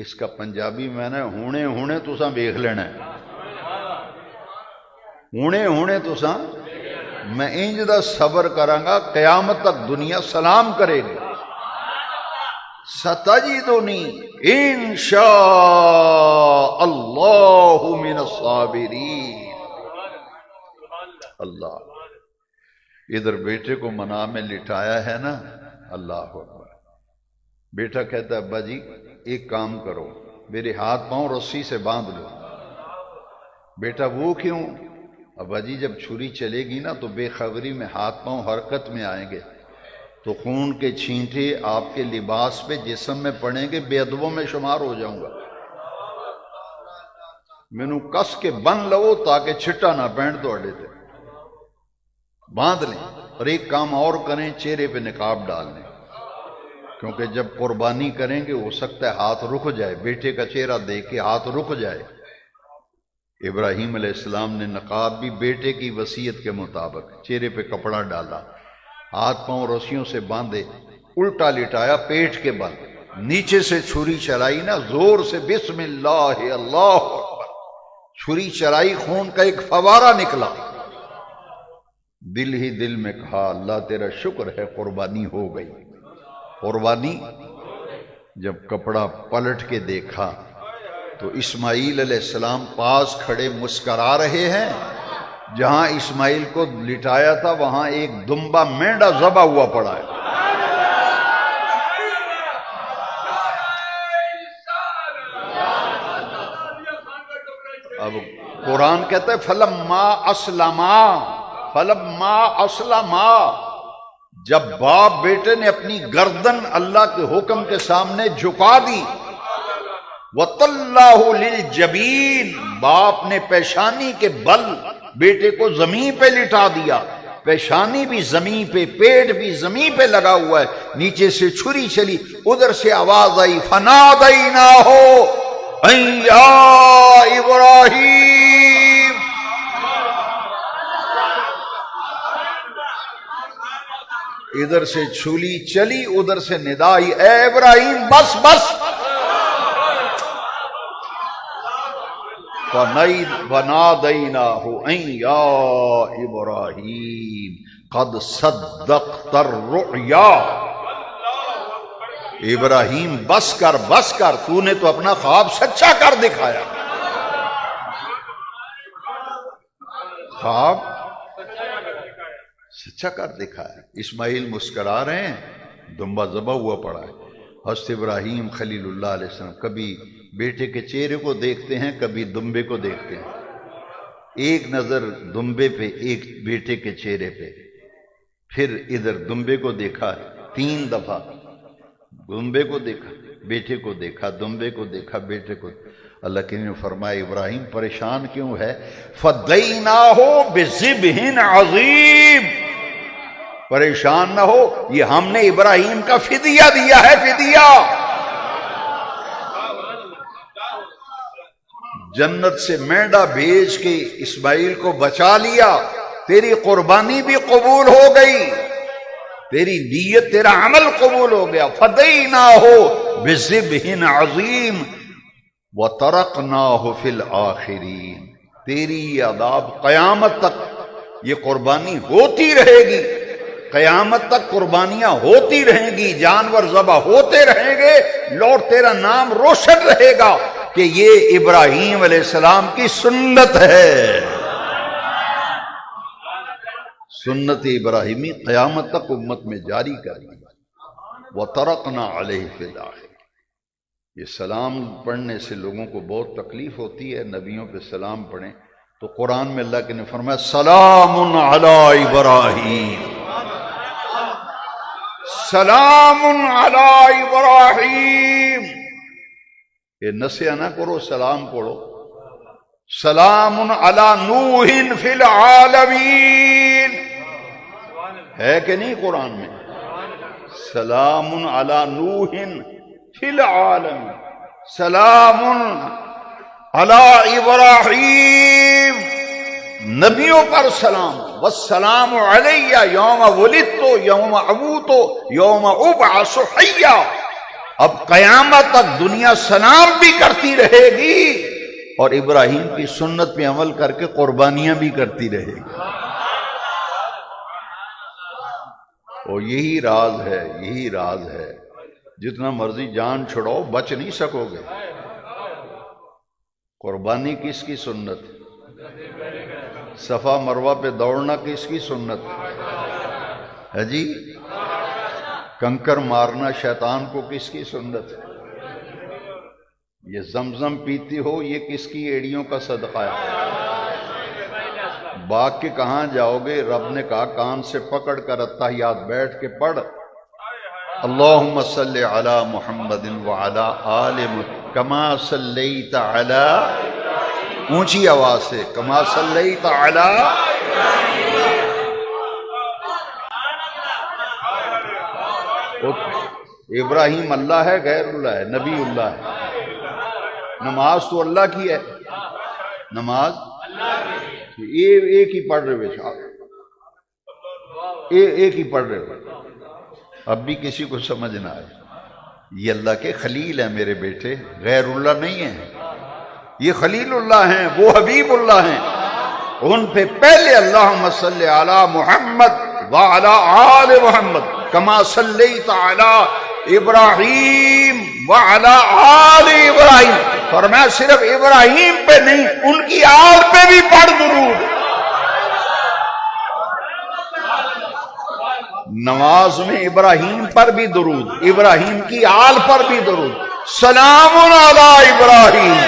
اس کا پنجابی میں نے ہونے ہونے تساں ویکھ لینا ہے. ہونے ہونے تساں میں انج دا صبر کراں گا قیامت تک دنیا سلام کرے گی. ستجدونی انشاء اللہ من الصابرین. اللہ ادھر بیٹے کو منا میں لٹایا ہے نا. اللہ اکبر. بیٹا کہتا ہے ابا جی ایک کام کرو، میرے ہاتھ پاؤں رسی سے باندھ لو. بیٹا وہ کیوں؟ ابا جی جب چھری چلے گی نا تو بے خبری میں ہاتھ پاؤں حرکت میں آئیں گے تو خون کے چھینٹے آپ کے لباس پہ جسم میں پڑیں گے، بے ادبوں میں شمار ہو جاؤں گا. مینوں کس کے بن لو تاکہ چھٹا نہ پہن تو اڈے تے باندھ لیں. اور ایک کام اور کریں، چہرے پہ نقاب ڈال لیں، کیونکہ جب قربانی کریں گے ہو سکتا ہے ہاتھ رک جائے. بیٹے کا چہرہ دیکھ کے ہاتھ رک جائے. ابراہیم علیہ السلام نے نقاب بھی بیٹے کی وصیت کے مطابق چہرے پہ کپڑا ڈالا، ہاتھ پاؤں رسیوں سے باندھے، الٹا لٹایا پیٹ کے بل، نیچے سے چھری چلائی نا زور سے، بسم اللہ اللہ اکبر. چھری چلائی، خون کا ایک فوارہ نکلا. دل ہی دل میں کہا اللہ تیرا شکر ہے قربانی ہو گئی. قربانی. جب کپڑا پلٹ کے دیکھا تو اسماعیل علیہ السلام پاس کھڑے مسکرا رہے ہیں. جہاں اسماعیل کو لٹایا تھا وہاں ایک دمبا مینڈا ذبح ہوا پڑا ہے. اب قرآن کہتا ہے فلما اسلما. جب باپ بیٹے نے اپنی گردن اللہ کے حکم کے سامنے جھکا دی، وَطَلَّهُ لِلْجَبِينِ، باپ نے پیشانی کے بل بیٹے کو زمین پہ لٹا دیا. پیشانی بھی زمین پہ، پیٹ بھی زمین پہ لگا ہوا ہے. نیچے سے چھری چلی، ادھر سے آواز آئی فَنَادَيْنَاهُ أَن يَا إِبْرَاهِيمُ. ادھر سے چھری چلی، ادھر سے ندا آئی اے ابراہیم بس بس. وَنَادَيْنَاهُ أَن يَا إِبْرَاهِيمُ قَدْ صَدَّقْتَ الرُّؤْيَا. ابراہیم بس کر تو نے تو اپنا خواب سچا کر دکھایا. خواب سچا کر دکھایا. اسماعیل مسکرا رہے ہیں، دمبا ذبح ہوا پڑا ہے. حضرت ابراہیم خلیل اللہ علیہ السلام کبھی بیٹے کے چہرے کو دیکھتے ہیں، کبھی دمبے کو دیکھتے ہیں. ایک نظر دمبے پہ، ایک بیٹے کے چہرے پہ، پھر ادھر دمبے کو دیکھا 3 دفعہ. دمبے کو دیکھا، بیٹے کو دیکھا، دمبے کو دیکھا، بیٹے کو. اللہ کے نے فرمایا ابراہیم پریشان کیوں ہے؟ فَدَّيْنَاهُ بِذِبْحٍ عَظِيمٍ. پریشان نہ ہو، یہ ہم نے ابراہیم کا فدیہ دیا ہے. فدیہ جنت سے مینڈا بھیج کے اسماعیل کو بچا لیا. تیری قربانی بھی قبول ہو گئی، تیری نیت، تیرا عمل قبول ہو گیا. فَدَيْنَاهُ بِذِبْحٍ عَظِيمٍ وَتَرَكْنَاهُ فِي الْآخِرِينَ. تیری یہ عذاب قیامت تک یہ قربانی ہوتی رہے گی. قیامت تک قربانیاں ہوتی رہیں گی، جانور ذبح ہوتے رہیں گے، اور تیرا نام روشن رہے گا کہ یہ ابراہیم علیہ السلام کی سنت ہے. سنت ابراہیمی قیامت تک امت میں جاری کریں. وَتَرَقْنَا عَلَيْهِ فِي الْآخِرِ. یہ سلام پڑھنے سے لوگوں کو بہت تکلیف ہوتی ہے. نبیوں پہ سلام پڑھیں تو قرآن میں اللہ کے نے فرمایا سلام علی ابراہیم، سلام علی ابراہیم. یہ نسیہ نہ کرو، سلام پڑھو. سلام علی نوح فی العالمین. ہے کہ نہیں قرآن میں؟ سلام علی نوح فی العالم، سلام علی ابراہیم، نبیوں پر سلام، والسلام علی یوم ولدت یوم اموت یوم ابعث حیا۔ اب قیامت تک دنیا سلام بھی کرتی رہے گی اور ابراہیم کی سنت پہ عمل کر کے قربانیاں بھی کرتی رہے گی۔ اور یہی راز ہے، یہی راز ہے، جتنا مرضی جان چھڑاؤ بچ نہیں سکو گے۔ قربانی کس کی سنت؟ صفا مروہ پہ دوڑنا کس کی سنت ہے جی؟ کنکر مارنا شیطان کو کس کی سنت؟ یہ زمزم پیتی ہو یہ کس کی ایڑیوں کا صدقہ ہے؟ باغ کے کہاں جاؤ گے؟ رب نے کہا کان سے پکڑ کر اتحیات بیٹھ کے پڑھ، اللہم صلی علی محمد وعلی آل محمد کما صلیت علی، اونچی آواز سے، کما صلیت علی۔ ابراہیم اللہ ہے غیر اللہ ہے؟ نبی اللہ ہے۔ نماز تو اللہ کی ہے، نماز ایک ہی پڑھ رہے بیٹا، ایک ہی پڑھ رہے ہو، اب بھی کسی کو سمجھ نہ آئے۔ یہ اللہ کے خلیل ہیں میرے بیٹے، غیر اللہ نہیں ہیں، یہ خلیل اللہ ہیں، وہ حبیب اللہ ہیں، ان پہ پہلے اللہم صلی علی محمد وعلی آل محمد کما صلیت علی ابراہیم وعلی آل ابراہیم، فرمایا صرف ابراہیم پہ نہیں ان کی آل پہ بھی پڑھ درود۔ نماز میں ابراہیم پر بھی درود، ابراہیم کی آل پر بھی درود، سلام علی ابراہیم۔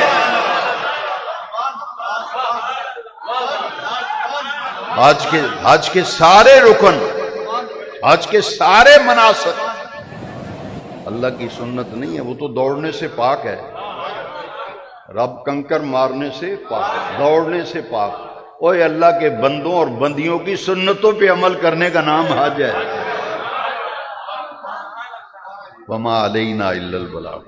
حج کے سارے رکن، حج کے سارے مناسک اللہ کی سنت نہیں ہے، وہ تو دوڑنے سے پاک ہے، رب کنکر مارنے سے پاک، دوڑنے سے پاک۔ اوے اللہ کے بندوں اور بندیوں کی سنتوں پہ عمل کرنے کا نام حج ہے۔ وما علینا الا البلاغ۔